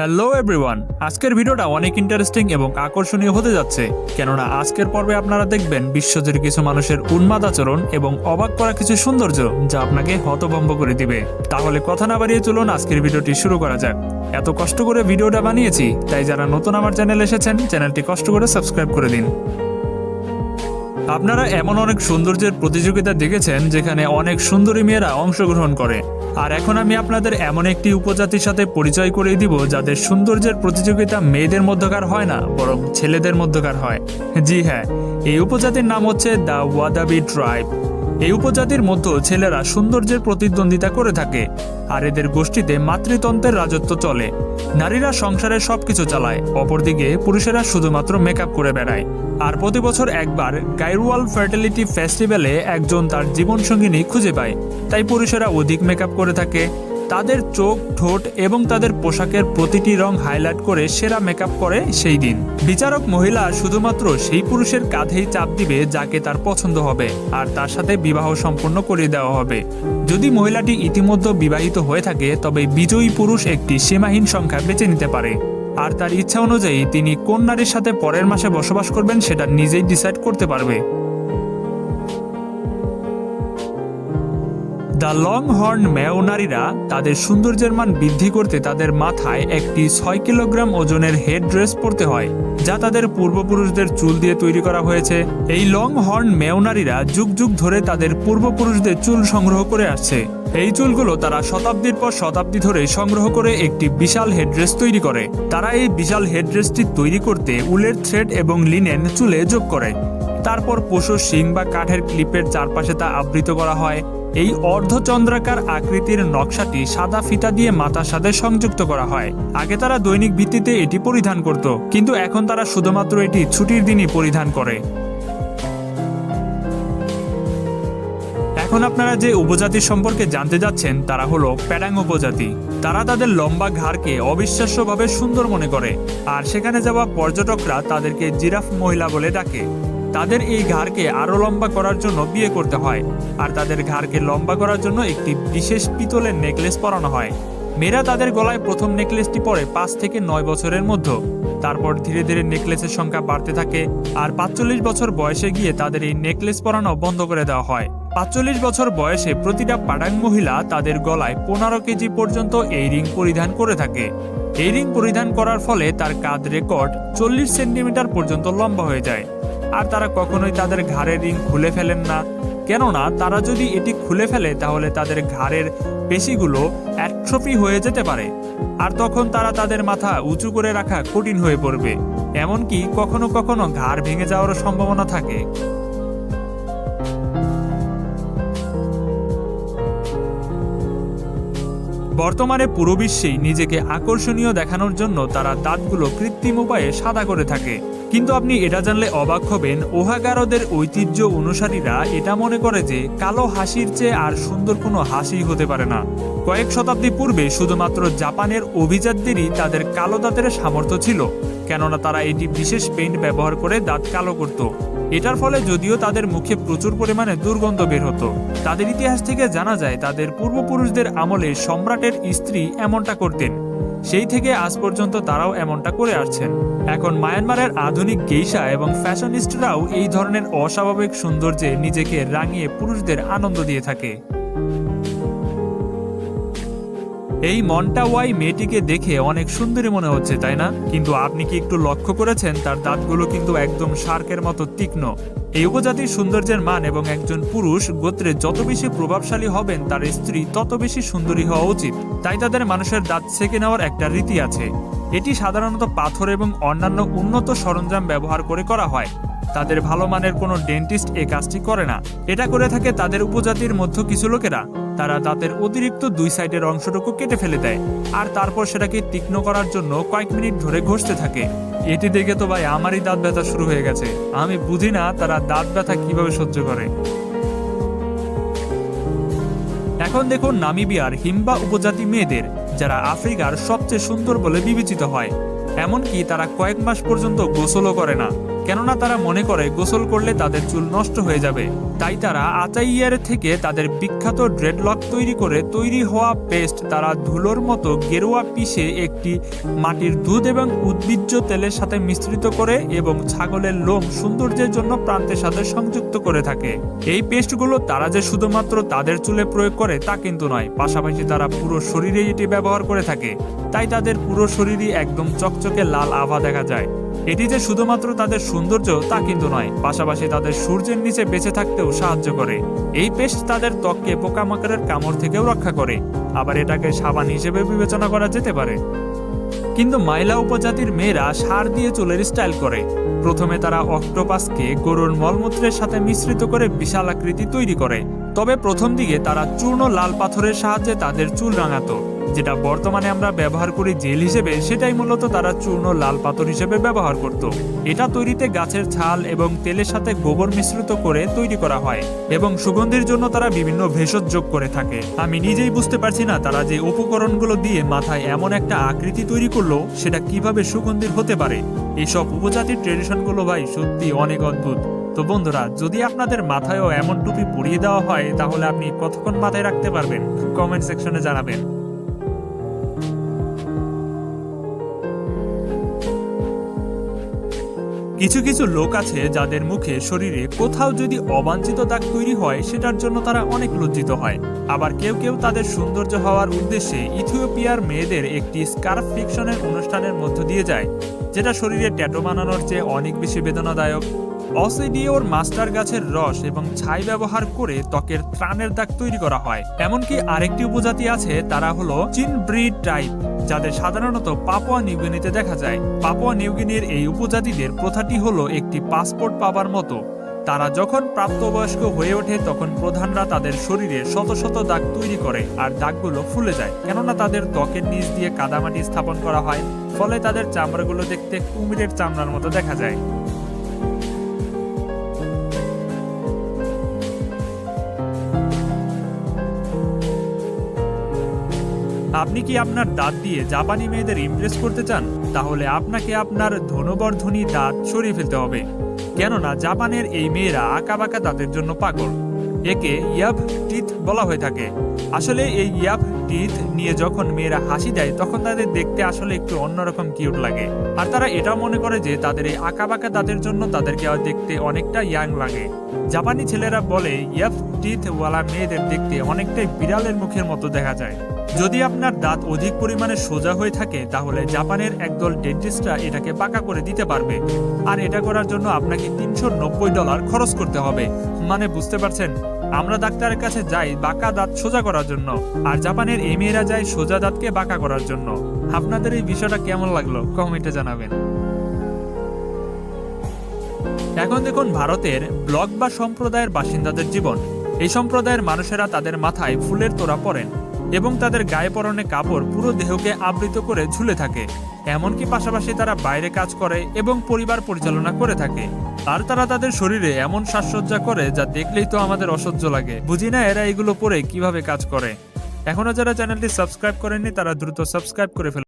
Hello everyone, আজকের ভিডিওটা অনেক ইন্টারেস্টিং এবং আকর্ষণীয় হতে যাচ্ছে। কেননা আজকের পর্বে আপনারা দেখবেন বিশ্বজুড়ে কিছু মানুষের উন্মাদ আচরণ এবং অবাক করা কিছু সৌন্দর্য যা আপনাকে হতভম্ব করে দিবে। তাহলে কথা না বাড়িয়ে চলুন আজকের ভিডিওটি শুরু করা যাক। এত কষ্ট করে ভিডিওটা বানিয়েছি, তাই যারা নতুন আমার চ্যানেলে এসেছেন চ্যানেলটি কষ্ট করে সাবস্ক্রাইব করে দিন। আপনারা এমন অনেক সৌন্দর্যের প্রতিযোগিতা দেখেছেন যেখানে অনেক সুন্দরী মেয়েরা অংশগ্রহণ করে, আর এখন আমি আপনাদের এমন একটি উপজাতির সাথে পরিচয় করিয়ে দিব যাদের সৌন্দর্যের প্রতিযোগিতা মেয়েদের মধ্যকার হয় না, বরং ছেলেদের মধ্যকার হয়। জি হ্যাঁ, এই উপজাতির নাম হচ্ছে দ্য ওয়াদাবি ট্রাইব। এই উপজাতির মধ্যে ছেলেরা সৌন্দর্যের প্রতিদ্বন্দ্বিতা করে থাকে, আর এদের গোষ্ঠীতে মাতৃতন্ত্রের রাজত্ব চলে। নারীরা সংসারে সবকিছু চালায়, অপরদিকে পুরুষেরা শুধুমাত্র মেকআপ করে বেড়ায়। আর প্রতি বছর একবার গাইরওয়াল ফার্টিলিটি ফেস্টিভ্যালে একজন তার জীবনসঙ্গিনী খুঁজে পায়, তাই পুরুষেরা অধিক মেকআপ করে থাকে। তাদের চোখ, ঠোঁট এবং তাদের পোশাকের প্রতিটি রং হাইলাইট করে সেরা মেকআপ করে সেই দিন। বিচারক মহিলা শুধুমাত্র সেই পুরুষের কাঁধেই চাপ দিবে যাকে তার পছন্দ হবে, আর তার সাথে বিবাহ সম্পন্ন করিয়ে দেওয়া হবে। যদি মহিলাটি ইতিমধ্যে বিবাহিত হয়ে থাকে তবে বিজয়ী পুরুষ একটি সীমাহীন সংখ্যা বেছে নিতে পারে, আর তার ইচ্ছা অনুযায়ী তিনি কোন নারীর সাথে পরের মাসে বসবাস করবেন সেটা নিজেই ডিসাইড করতে পারবে। দ্য লং হর্ন মেও নারীরা তাদের সৌন্দর্যের মান বৃদ্ধি করতে তাদের মাথায় একটি 6 কিলোগ্রাম ওজনের হেড ড্রেস পরতে হয়, যা তাদের পূর্বপুরুষদের চুল দিয়ে তৈরি করা হয়েছে। এই লং হর্ন মেও নারীরা যুগ যুগ ধরে তাদের পূর্বপুরুষদের চুল সংগ্রহ করে আসছে। এই চুলগুলো তারা শতাব্দীর পর শতাব্দী ধরে সংগ্রহ করে একটি বিশাল হেডড্রেস তৈরি করে। তারা এই বিশাল হেডড্রেসটি তৈরি করতে উলের থ্রেড এবং লিনেন চুলে যোগ করে, তারপর পশুর শিং বা কাঠের ক্লিপের চারপাশে তা আবৃত করা হয়। এই অর্ধচন্দ্রাকার আকৃতির নকশাটি সাদা ফিতা দিয়ে মাথার সাথে সংযুক্ত করা হয়। আগে তারা দৈনিক ভিত্তিতে এটি পরিধান করত, কিন্তু এখন তারা শুধুমাত্র এটি ছুটির দিনই পরিধান করে। এখন আপনারা যে উপজাতির সম্পর্কে জানতে যাচ্ছেন তারা হলো প্যাডাং উপজাতি। তারা তাদের লম্বা ঘাড়কে অবিশ্বাস্যভাবে সুন্দর মনে করে, আর সেখানে যাওয়া পর্যটকরা তাদেরকে জিরাফ মহিলা বলে ডাকে। তাদের এই ঘাড়কে আরো লম্বা করার জন্য বিয়ে করতে হয়, আর তাদের ঘাড়কে লম্বা করার জন্য একটি বিশেষ পিতলের নেকলেস পরানো হয়। মেয়েরা তাদের গলায় প্রথম নেকলেসটি পরে 5 থেকে 9 বছরের মধ্যে। তারপর ধীরে ধীরে নেকলেসের সংখ্যা বাড়তে থাকে, আর 45 বছর বয়সে গিয়ে তাদের এই নেকলেস পরানো বন্ধ করে দেওয়া হয়। 45 বছর বয়সে প্রতিটা পাডাং মহিলা তাদের গলায় 15 কেজি পর্যন্ত এই রিং পরিধান করে থাকে। এই রিং পরিধান করার ফলে তার কাঁধ রেকর্ড 40 সেন্টিমিটার পর্যন্ত লম্বা হয়ে যায়। আর তারা কখনোই তাদের ঘাড়ের রিং খুলে ফেলেন না, কেননা তারা যদি এটি খুলে ফেলে তাহলে তাদের ঘাড়ের পেশিগুলো অ্যাট্রফি হয়ে যেতে পারে, আর তখন তারা তাদের মাথা উঁচু করে রাখা কঠিন হয়ে পড়বে। এমনকি কখনো কখনো ঘাড় ভেঙে যাওয়ারও সম্ভাবনা থাকে। বর্তমানে পুরো বিশ্বেই নিজেকে আকর্ষণীয় দেখানোর জন্য তারা দাঁতগুলো কৃত্রিম উপায়ে সাদা করে থাকে। কিন্তু আপনি এটা জানলে অবাক হবেন, ওহাগারোদের ঐতিহ্য অনুসারীরা এটা মনে করে যে কালো হাসির চেয়ে আর সুন্দর কোনো হাসি হতে পারে না। কয়েক শতাব্দী পূর্বে শুধুমাত্র জাপানের অভিজাতদেরই তাদের কালো দাঁতের সামর্থ্য ছিল, কেননা তারা এটি বিশেষ পেইন্ট ব্যবহার করে দাঁত কালো করত। এটার ফলে যদিও তাদের মুখে প্রচুর পরিমাণে দুর্গন্ধ বের হতো। তাদের ইতিহাস থেকে জানা যায় তাদের পূর্বপুরুষদের আমলে সম্রাটের স্ত্রী এমনটা করতেন। সেই থেকে আজ পর্যন্ত তারাও এমনটা করে আসছেন। এখন মায়ানমারের আধুনিক গেইশা এবং ফ্যাশনিস্টরাও এই ধরনের অস্বাভাবিক সৌন্দর্যে নিজেকে রাঙিয়ে পুরুষদের আনন্দ দিয়ে থাকে। এই মন্টাওয়াই মেয়েটিকে দেখে অনেক সুন্দরী মনে হচ্ছে, তাই না? কিন্তু আপনি কি একটু লক্ষ্য করেছেন তার দাঁতগুলো কিন্তু একদম শার্কের মতো তীক্ষ্ণ। এই উপজাতির সৌন্দর্যের মান এবং একজন পুরুষ গোত্রে যত বেশি প্রভাবশালী হবেন তার স্ত্রী তত বেশি সুন্দরী হওয়া উচিত। তাই তাদের মানুষের দাঁত ছেঁকে নেওয়ার একটা রীতি আছে। এটি সাধারণত পাথর এবং অন্যান্য উন্নত সরঞ্জাম ব্যবহার করে করা হয়। তাদের ভালো মানের কোনো ডেন্টিস্ট এই কাজটি করে না। এটা করে থাকে তাদের উপজাতির মধ্যে কিছু লোকেরা। তারা দাঁতের অতিরিক্ত 2 সাইডের অংশটুকু কেটে ফেলে দেয়, আর তারপর সেটাকে তীক্ষ্ণ করার জন্য কয়েক মিনিট ধরে ঘষতে থাকে। এটি দেখে তো ভাই আমারই দাঁত ব্যথা শুরু হয়ে গেছে। আমি বুঝি না তারা দাঁত ব্যথা কিভাবে সহ্য করে। এখন দেখুন নামিবিয়ার হিম্বা উপজাতি মেয়েদের, যারা আফ্রিকার সবচেয়ে সুন্দর বলে বিবেচিত হয়। এমনকি তারা কয়েক মাস পর্যন্ত গোসলও করে না, কেননা তারা মনে করে গোসল করলে তাদের চুল নষ্ট হয়ে যাবে। তাই তারা আচাইয়ার থেকে তাদের বিখ্যাত ড্রেডলক তৈরি করে তৈরি হওয়া পেস্ট তারা ধুলোর মতো গেরুয়া পিষে একটি মাটির দুধ এবং উদ্ভিজ্জ তেলের সাথে মিশ্রিত করে এবং ছাগলের লোম সৌন্দর্যের জন্য প্রান্তের সাথে সংযুক্ত করে থাকে। এই পেস্টগুলো তারা যে শুধুমাত্র তাদের চুলে প্রয়োগ করে তা কিন্তু নয়, পাশাপাশি তারা পুরো শরীরে এটি ব্যবহার করে থাকে। তাই তাদের পুরো শরীরই একদম চকচকে লাল আভা দেখা যায়। এটি যে শুধুমাত্র তাদের সৌন্দর্য তা কিন্তু নয়, পাশাপাশি তাদের সূর্যের নিচে বেঁচে থাকতেও সাহায্য করে। এই পেস্ট তাদের ত্বককে পোকামাকড়ের কামড় থেকেও রক্ষা করে, আবার এটাকে সাবান হিসেবে বিবেচনা করা যেতে পারে। কিন্তু মাইলা উপজাতির মেয়েরা সার দিয়ে চুলের স্টাইল করে। প্রথমে তারা অক্টোপাসকে গরুর মলমূত্রের সাথে মিশ্রিত করে বিশাল আকৃতি তৈরি করে। তবে প্রথম দিকে তারা চূর্ণ লাল পাথরের সাহায্যে তাদের চুল রাঙাতো, যেটা বর্তমানে আমরা ব্যবহার করি জেল হিসেবে, সেটাই মূলত তারা চূর্ণ লাল পাথর হিসেবে ব্যবহার করত। এটা তৈরিতে গাছের ছাল এবং তেলের সাথে গোবর মিশ্রিত করে তৈরি করা হয় এবং সুগন্ধির জন্য তারা বিভিন্ন ভেষজ যোগ করে থাকে। আমি নিজেই বুঝতে পারছি না তারা যে উপকরণগুলো দিয়ে মাথায় এমন একটা আকৃতি তৈরি করলো সেটা কিভাবে সুগন্ধির হতে পারে। এইসব উপজাতির ট্রেডিশনগুলো ভাই সত্যি অনেক অদ্ভুত। তো বন্ধুরা, যদি আপনাদের মাথায়ও এমন টুপি পরিয়ে দেওয়া হয় তাহলে আপনি কতক্ষণ মাথায় রাখতে পারবেন? কমেন্ট সেকশনে জানাবেন। কিছু কিছু লোক আছে যাদের মুখে শরীরে কোথাও যদি অবাঞ্ছিত দাগ তৈরি হয় সেটার জন্য তারা অনেক লজ্জিত হয়। আবার কেউ কেউ তাদের সৌন্দর্য হওয়ার উদ্দেশ্যে ইথিওপিয়ার মেয়েদের একটি স্কার্ফ ফিকশনের অনুষ্ঠানের মধ্য দিয়ে যায়, যেটা শরীরে ট্যাটু বানানোর চেয়ে অনেক বেশি বেদনাদায়ক। অসিডিওর মাস্টার গাছের রস এবং ছাই ব্যবহার করে ত্বকের ত্রাণের দাগ তৈরি করা হয়। এমনকি আরেকটি উপজাতি আছে, তারা হলো চিন ব্রিড টাইপ, যাদের সাধারণত পাপুয়া নিউগিনিতে দেখা যায়। পাপুয়া নিউগিনির এই উপজাতিদের প্রথাটি হলো একটি পাসপোর্ট পাবার মতো। তারা যখন প্রাপ্তবয়স্ক হয়ে ওঠে তখন প্রধানরা তাদের শরীরে শত শত দাগ তৈরি করে আর দাগগুলো ফুলে যায়, কেননা তাদের ত্বকের নিচ দিয়ে কাদামাটি স্থাপন করা হয়, ফলে তাদের চামড়াগুলো দেখতে কুমিরের চামড়ার মতো দেখা যায়। আপনি কি আপনার দাঁত দিয়ে জাপানি মেয়েদের ইমপ্রেস করতে চান? তাহলে আপনাকে আপনার ধনুবর্ধনী দাঁত সরিয়ে ফেলতে হবে, কেননা জাপানের এই মেয়েরা আঁকাবাঁকা দাঁতের জন্য পাগল। একে ইয়াব টিথ বলা হয়ে থাকে। আসলে এই ইয়াব টিথ নিয়ে যখন মেয়েরা হাসি দেয় তখন তাদের দেখতে আসলে একটু অন্যরকম কিউট লাগে, আর তারা এটাও মনে করে যে তাদের এই আঁকাবাঁকা দাঁতের জন্য তাদেরকে দেখতে অনেকটা ইয়াং লাগে। জাপানি ছেলেরা বলে ইয়াব টিথ ওয়ালা মেয়েদের দেখতে অনেকটাই বিড়ালের মুখের মতো দেখা যায়। যদি আপনার দাঁত অধিক পরিমাণে সোজা হয়ে থাকে তাহলে জাপানের একদল ডেন্টিস্টরা এটাকে বাঁকা করে দিতে পারবে, আর এটা করার জন্য আপনাকে $390 খরচ করতে হবে। মানে বুঝতে পারছেন, আমরা ডাক্তারের কাছে যাই বাঁকা দাঁত সোজা করার জন্য, আর জাপানের এই মেয়েরা যায় সোজা দাঁতকে বাঁকা করার জন্য। আপনাদের এই বিষয়টা কেমন লাগলো কমেন্টে জানাবেন। এখন দেখুন ভারতের ব্লক বা সম্প্রদায়ের বাসিন্দাদের জীবন। এই সম্প্রদায়ের মানুষেরা তাদের মাথায় ফুলের তোড়া পরেন এবং তাদের গায়ে পরনে কাপড় পুরো দেহকে আবৃত করে ঝুলে থাকে। এমনকি পাশাপাশি তারা বাইরে কাজ করে এবং পরিবার পরিচালনা করে থাকে। আর তারা তাদের শরীরে এমন সাজসজ্জা করে যা দেখলেই তো আমাদের অসহ্য লাগে। বুঝি না এরা এগুলো পরে কিভাবে কাজ করে। এখনো যারা চ্যানেলটি সাবস্ক্রাইব করেননি তারা দ্রুত সাবস্ক্রাইব করে ফেলুন।